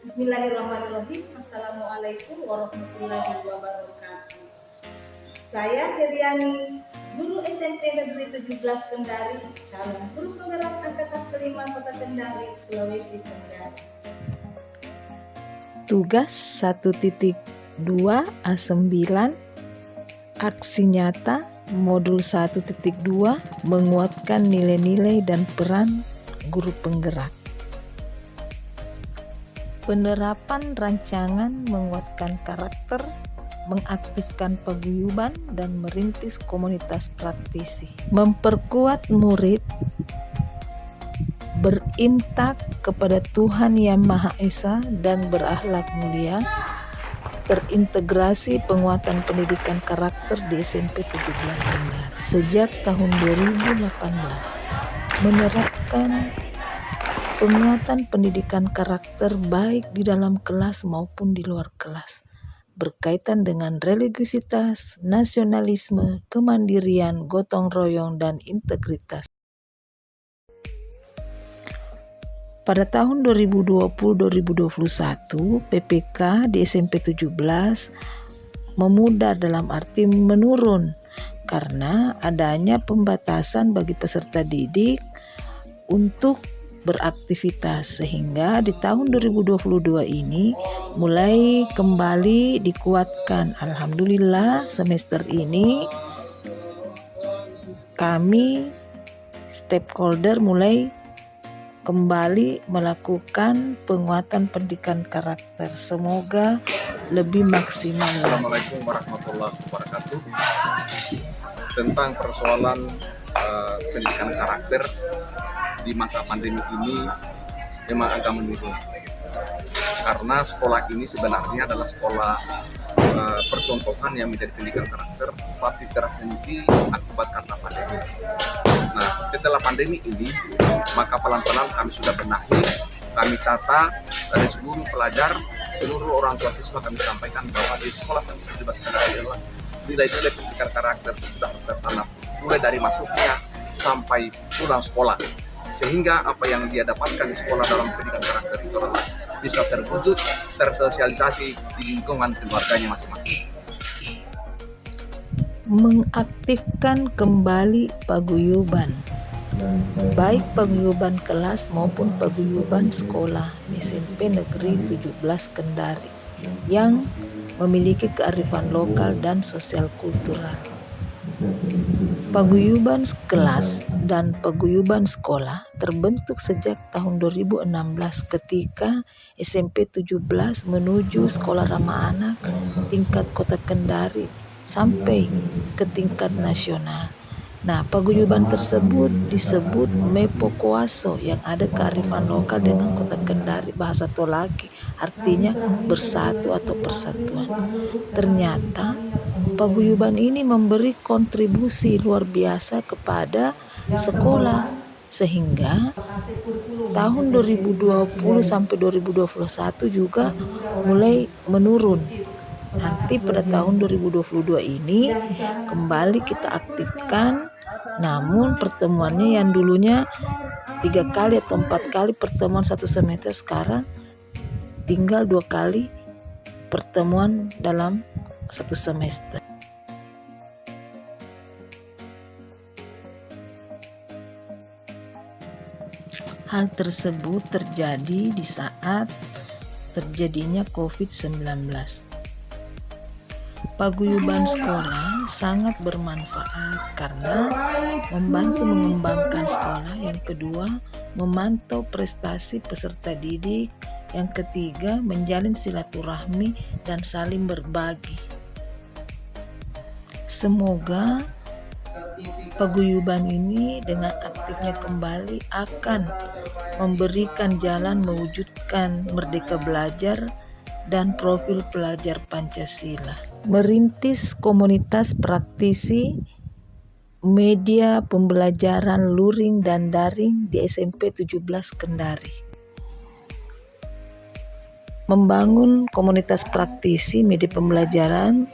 Bismillahirrahmanirrahim. Assalamualaikum warahmatullahi wabarakatuh. Saya Heriani, guru SMP Negeri 17 Kendari, calon guru penggerak angkatan kelima Kota Kendari, Sulawesi Tenggara. Tugas 1.2 A9 Aksi nyata Modul 1.2 Menguatkan nilai-nilai dan peran guru penggerak. Penerapan rancangan menguatkan karakter, mengaktifkan paguyuban, dan merintis komunitas praktisi. Memperkuat murid berimtak kepada Tuhan Yang Maha Esa dan berakhlak mulia. Terintegrasi penguatan pendidikan karakter di SMP 17 Kendari sejak tahun 2018. Menerapkan penguatan pendidikan karakter baik di dalam kelas maupun di luar kelas, berkaitan dengan religiusitas, nasionalisme, kemandirian, gotong royong, dan integritas. Pada tahun 2020-2021, PPK di SMP 17 memudar dalam arti menurun karena adanya pembatasan bagi peserta didik untuk beraktivitas, sehingga di tahun 2022 ini mulai kembali dikuatkan. Alhamdulillah, semester ini kami stakeholder mulai kembali melakukan penguatan pendidikan karakter. Semoga lebih maksimal. Assalamualaikum warahmatullahi wabarakatuh. Tentang persoalan pendidikan karakter di masa pandemi ini memang agak menurun, karena sekolah ini sebenarnya adalah sekolah percontohan yang menjadi pendidikan karakter, tapi terhenti akibat karena pandemi. Nah, setelah pandemi ini, maka pelan-pelan kami sudah benahi, kami tata dari seluruh pelajar, seluruh orang tua siswa, kami sampaikan bahwa di sekolah SMP 17 Kendari adalah nilai-nilai pendidikan karakter sudah tertanam, mulai dari masuknya sampai pulang sekolah, sehingga apa yang dia dapatkan di sekolah dalam pendidikan karakter itu adalah bisa terwujud, tersosialisasi di lingkungan keluarganya masing-masing. Mengaktifkan kembali paguyuban, baik paguyuban kelas maupun paguyuban sekolah SMP Negeri 17 Kendari yang memiliki kearifan lokal dan sosial kultural. Paguyuban kelas dan paguyuban sekolah terbentuk sejak tahun 2016 ketika SMP 17 menuju Sekolah Ramah Anak tingkat Kota Kendari sampai ke tingkat nasional. Nah, paguyuban tersebut disebut Mepokoaso yang ada kearifan lokal dengan Kota Kendari, bahasa Tolaki, artinya bersatu atau persatuan. Ternyata paguyuban ini memberi kontribusi luar biasa kepada sekolah, sehingga tahun 2020 sampai 2021 juga mulai menurun. Nanti pada tahun 2022 ini kembali kita aktifkan, namun pertemuannya yang dulunya 3 kali atau 4 kali pertemuan satu semester, sekarang tinggal 2 kali pertemuan dalam satu semester. Hal tersebut terjadi di saat terjadinya COVID-19. Paguyuban sekolah sangat bermanfaat karena membantu mengembangkan sekolah. Yang kedua, memantau prestasi peserta didik. Yang ketiga, menjalin silaturahmi dan saling berbagi. Semoga paguyuban ini dengan aktifnya kembali akan memberikan jalan mewujudkan merdeka belajar dan profil pelajar Pancasila. Merintis komunitas praktisi media pembelajaran luring dan daring di SMP 17 Kendari. Membangun komunitas praktisi media pembelajaran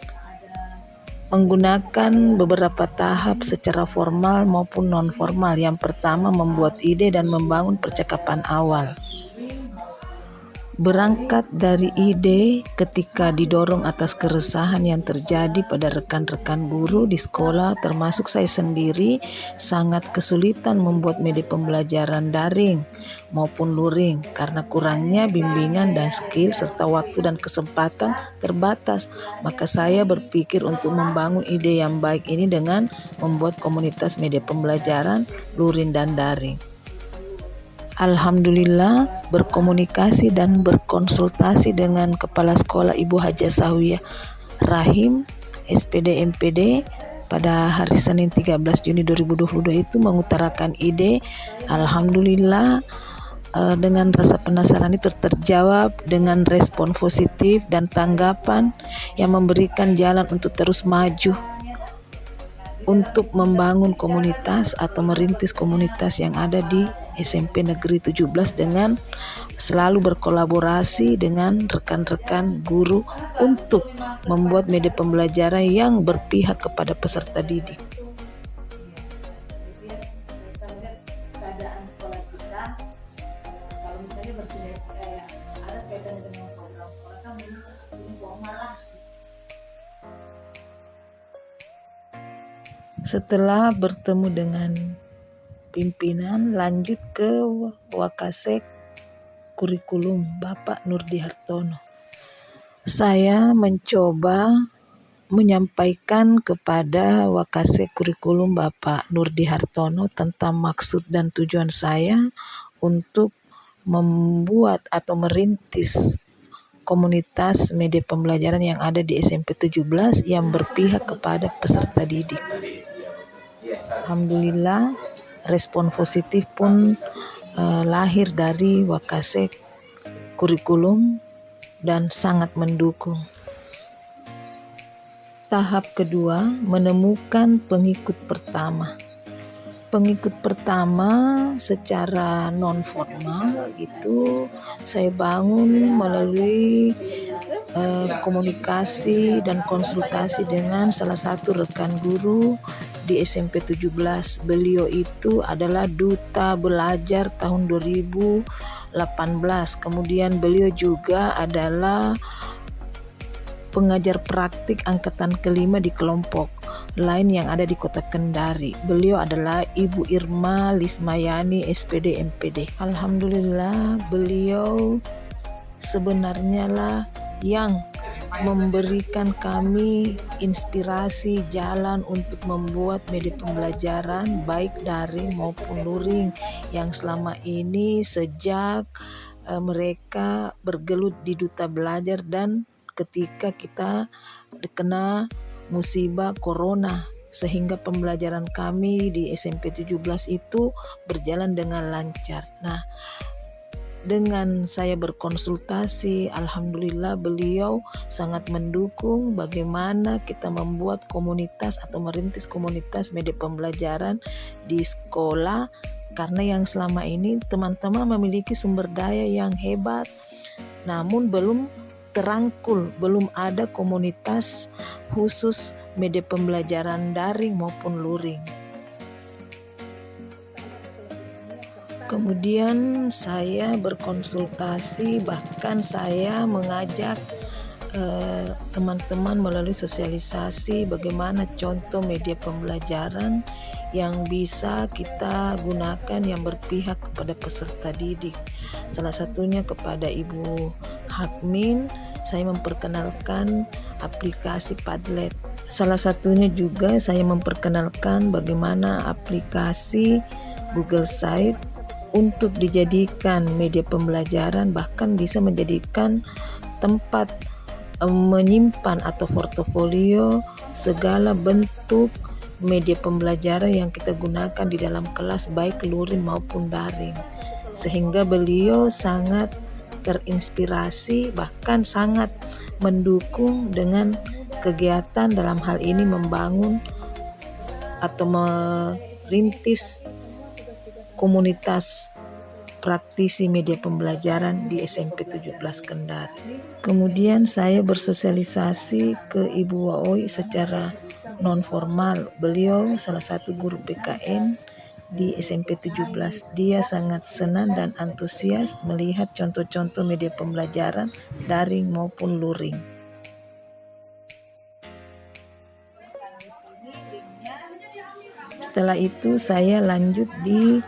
menggunakan beberapa tahap secara formal maupun non-formal. Yang pertama, membuat ide dan membangun percakapan awal. Berangkat dari ide ketika didorong atas keresahan yang terjadi pada rekan-rekan guru di sekolah termasuk saya sendiri sangat kesulitan membuat media pembelajaran daring maupun luring karena kurangnya bimbingan dan skill serta waktu dan kesempatan terbatas. Maka saya berpikir untuk membangun ide yang baik ini dengan membuat komunitas media pembelajaran luring dan daring. Alhamdulillah berkomunikasi dan berkonsultasi dengan Kepala Sekolah Ibu Hajah Sahwiyah Rahim SPD MPD pada hari Senin 13 Juni 2022 itu mengutarakan ide. Alhamdulillah dengan rasa penasaran itu terjawab dengan respon positif dan tanggapan yang memberikan jalan untuk terus maju untuk membangun komunitas atau merintis komunitas yang ada di SMP Negeri 17 dengan selalu berkolaborasi dengan rekan-rekan guru untuk membuat media pembelajaran yang berpihak kepada peserta didik. Keadaan sekolah kita, kalau misalnya bersinergi ada kaitan dengan program sekolah kan memang informal lah. Setelah bertemu dengan pimpinan, lanjut ke Wakasek Kurikulum Bapak Nurdi Hartono. Saya mencoba menyampaikan kepada Wakasek Kurikulum Bapak Nurdi Hartono tentang maksud dan tujuan saya untuk membuat atau merintis komunitas media pembelajaran yang ada di SMP 17 yang berpihak kepada peserta didik. Alhamdulillah respon positif pun lahir dari Wakasek Kurikulum dan sangat mendukung. Tahap kedua, menemukan pengikut pertama. Pengikut pertama secara non formal itu saya bangun melalui komunikasi dan konsultasi dengan salah satu rekan guru di SMP 17. Beliau itu adalah duta belajar tahun 2018. Kemudian beliau juga adalah pengajar praktik angkatan kelima di kelompok lain yang ada di Kota Kendari. Beliau adalah Ibu Irma Lismayani SPD MPD. Alhamdulillah beliau sebenarnya lah yang memberikan kami inspirasi jalan untuk membuat media pembelajaran baik daring maupun luring yang selama ini sejak mereka bergelut di duta belajar dan ketika kita dikena musibah corona sehingga pembelajaran kami di SMP 17 itu berjalan dengan lancar. Nah, dengan saya berkonsultasi, alhamdulillah beliau sangat mendukung bagaimana kita membuat komunitas atau merintis komunitas media pembelajaran di sekolah karena yang selama ini teman-teman memiliki sumber daya yang hebat namun belum terangkul, belum ada komunitas khusus media pembelajaran daring maupun luring. Kemudian saya berkonsultasi, bahkan saya mengajak teman-teman melalui sosialisasi bagaimana contoh media pembelajaran yang bisa kita gunakan yang berpihak kepada peserta didik. Salah satunya kepada Ibu Hakmin, saya memperkenalkan aplikasi Padlet. Salah satunya juga saya memperkenalkan bagaimana aplikasi Google Site untuk dijadikan media pembelajaran, bahkan bisa menjadikan tempat menyimpan atau portofolio segala bentuk media pembelajaran yang kita gunakan di dalam kelas baik luring maupun daring. Sehingga beliau sangat terinspirasi bahkan sangat mendukung dengan kegiatan dalam hal ini membangun atau merintis komunitas praktisi media pembelajaran di SMP 17 Kendari. Kemudian saya bersosialisasi ke Ibu Waoi secara non formal. Beliau salah satu guru PKN di SMP 17. Dia sangat senang dan antusias melihat contoh-contoh media pembelajaran daring maupun luring. Setelah itu saya lanjut di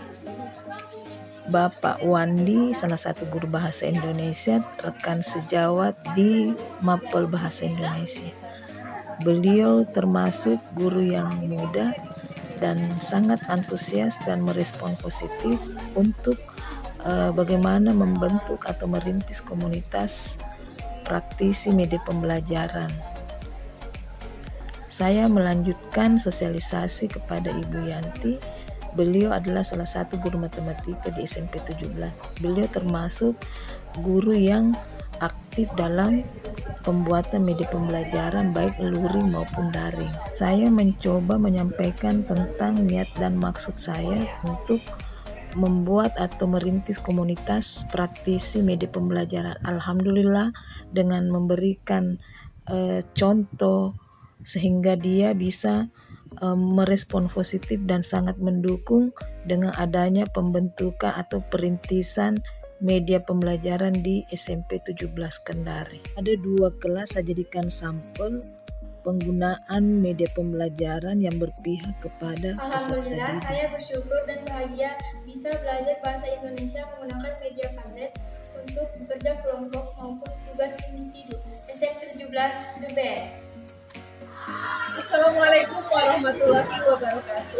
Bapak Wandi, salah satu guru bahasa Indonesia, rekan sejawat di Mapel Bahasa Indonesia. Beliau termasuk guru yang muda dan sangat antusias dan merespon positif untuk bagaimana membentuk atau merintis komunitas praktisi media pembelajaran. Saya melanjutkan sosialisasi kepada Ibu Yanti. Beliau adalah salah satu guru matematika di SMP 17. Beliau termasuk guru yang aktif dalam pembuatan media pembelajaran baik luring maupun daring. Saya mencoba menyampaikan tentang niat dan maksud saya untuk membuat atau merintis komunitas praktisi media pembelajaran. Alhamdulillah dengan memberikan contoh sehingga dia bisa merespon positif dan sangat mendukung dengan adanya pembentukan atau perintisan media pembelajaran di SMP 17 Kendari. Ada 2 kelas saya jadikan sampel penggunaan media pembelajaran yang berpihak kepada peserta Alhamdulillah, didik. saya bersyukur dan bahagia bisa belajar bahasa Indonesia menggunakan media tablet untuk bekerja kelompok maupun tugas individu. SMP 17 the best. Assalamualaikum warahmatullahi wabarakatuh.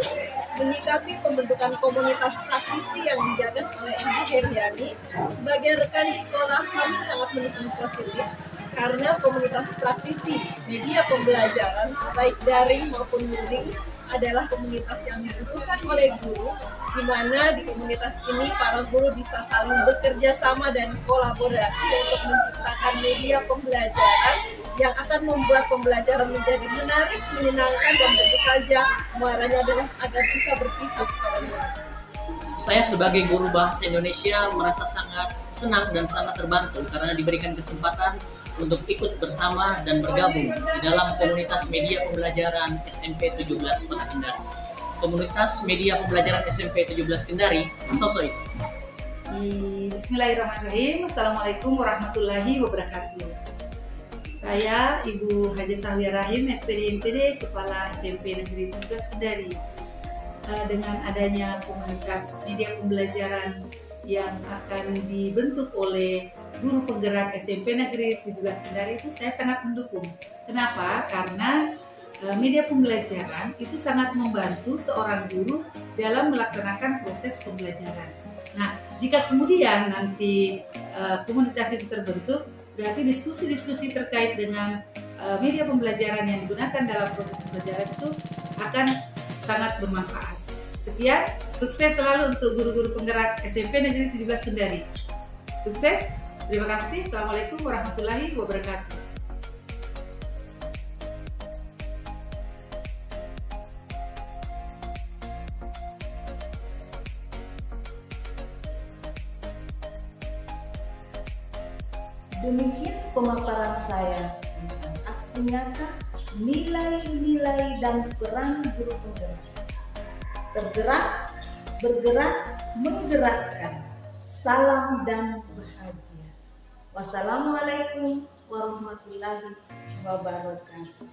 Menyikapi pembentukan komunitas praktisi yang digagas oleh Ibu Heriani, sebagai rekan di sekolah kami sangat mendukung positif karena komunitas praktisi media pembelajaran baik daring maupun luring adalah komunitas yang dibutuhkan oleh guru, di mana di komunitas ini para guru bisa saling bekerja sama dan kolaborasi untuk menciptakan media pembelajaran yang akan membuat pembelajaran menjadi menarik, menyenangkan, dan tentu saja muaranya adalah agar bisa berpikir secara luas. Saya sebagai guru bahasa Indonesia merasa sangat senang dan sangat terbantu karena diberikan kesempatan untuk ikut bersama dan bergabung di dalam komunitas media pembelajaran SMP 17 Kota Kendari. Komunitas media pembelajaran SMP 17 Kendari, sosok itu. Bismillahirrahmanirrahim. Assalamualaikum warahmatullahi wabarakatuh. Saya Ibu Haja Sahwiyah Rahim, SPD MPD, Kepala SMP Negeri 17 Kendari. Dengan adanya komunitas media pembelajaran yang akan dibentuk oleh guru penggerak SMP Negeri 17 Kendari itu saya sangat mendukung. Kenapa? Karena media pembelajaran itu sangat membantu seorang guru dalam melaksanakan proses pembelajaran. Nah, jika kemudian nanti komunitas itu terbentuk, berarti diskusi-diskusi terkait dengan media pembelajaran yang digunakan dalam proses pembelajaran itu akan sangat bermanfaat. Sekian, sukses selalu untuk guru-guru penggerak SMP Negeri 17 Kendari. Sukses, terima kasih. Assalamualaikum warahmatullahi wabarakatuh. Demikian pemaparan saya tentang aksi nyata, nilai-nilai dan peran guru penggerak. Tergerak, bergerak, menggerakkan. Salam dan bahagia. Wassalamualaikum warahmatullahi wabarakatuh.